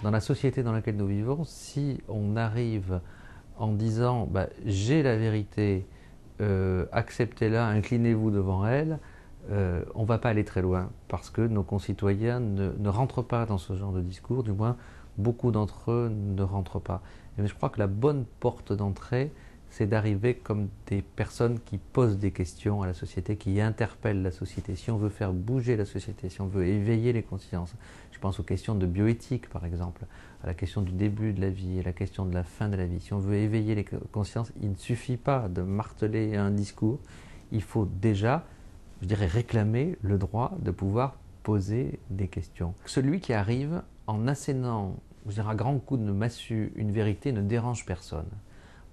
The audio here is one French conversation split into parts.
dans la société dans laquelle nous vivons, si on arrive en disant j'ai la vérité, acceptez-la, inclinez-vous devant elle, on ne va pas aller très loin parce que nos concitoyens ne rentrent pas dans ce genre de discours, du moins beaucoup d'entre eux ne rentrent pas. Et je crois que la bonne porte d'entrée, c'est d'arriver comme des personnes qui posent des questions à la société, qui interpellent la société. Si on veut faire bouger la société, si on veut éveiller les consciences, je pense aux questions de bioéthique par exemple, à la question du début de la vie, à la question de la fin de la vie. Si on veut éveiller les consciences, il ne suffit pas de marteler un discours, il faut déjà, je dirais, réclamer le droit de pouvoir poser des questions. Celui qui arrive en assénant, je dirais, à grands coups de massue, une vérité ne dérange personne.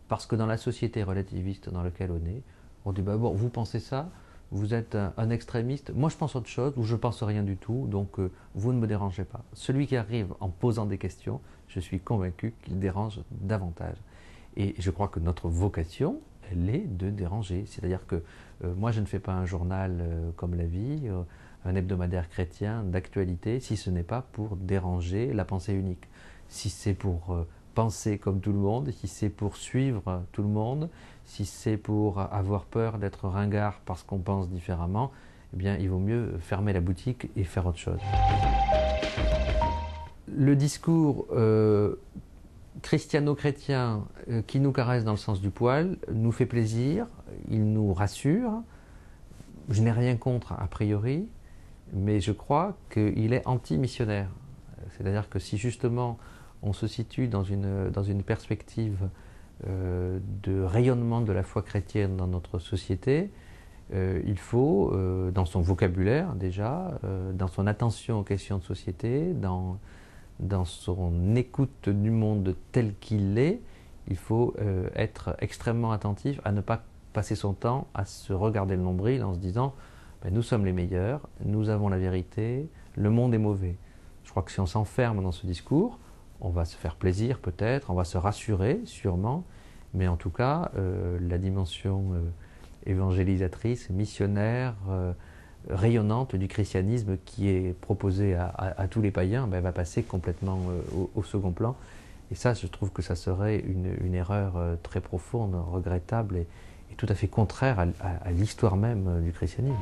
Parce que dans la société relativiste dans laquelle on est, on dit bon, vous pensez ça, vous êtes un extrémiste, moi je pense autre chose, ou je pense rien du tout, donc vous ne me dérangez pas. Celui qui arrive en posant des questions, je suis convaincu qu'il dérange davantage. Et je crois que notre vocation, elle est de déranger. C'est-à-dire que moi je ne fais pas un journal comme La Vie, un hebdomadaire chrétien d'actualité, si ce n'est pas pour déranger la pensée unique. Si c'est pour penser comme tout le monde, si c'est pour suivre tout le monde, si c'est pour avoir peur d'être ringard parce qu'on pense différemment, eh bien il vaut mieux fermer la boutique et faire autre chose. Le discours christiano-chrétien qui nous caresse dans le sens du poil nous fait plaisir, il nous rassure. Je n'ai rien contre a priori, mais je crois qu'il est anti-missionnaire. C'est-à-dire que si justement on se situe dans une perspective de rayonnement de la foi chrétienne dans notre société, il faut, dans son vocabulaire déjà, dans son attention aux questions de société, dans son écoute du monde tel qu'il est, il faut être extrêmement attentif à ne pas passer son temps à se regarder le nombril en se disant nous sommes les meilleurs, nous avons la vérité, le monde est mauvais. Je crois que si on s'enferme dans ce discours, on va se faire plaisir peut-être, on va se rassurer sûrement, mais en tout cas, la dimension évangélisatrice, missionnaire, rayonnante du christianisme qui est proposée à tous les païens, va passer complètement au second plan. Et ça, je trouve que ça serait une erreur très profonde, regrettable et tout à fait contraire à l'histoire même du christianisme.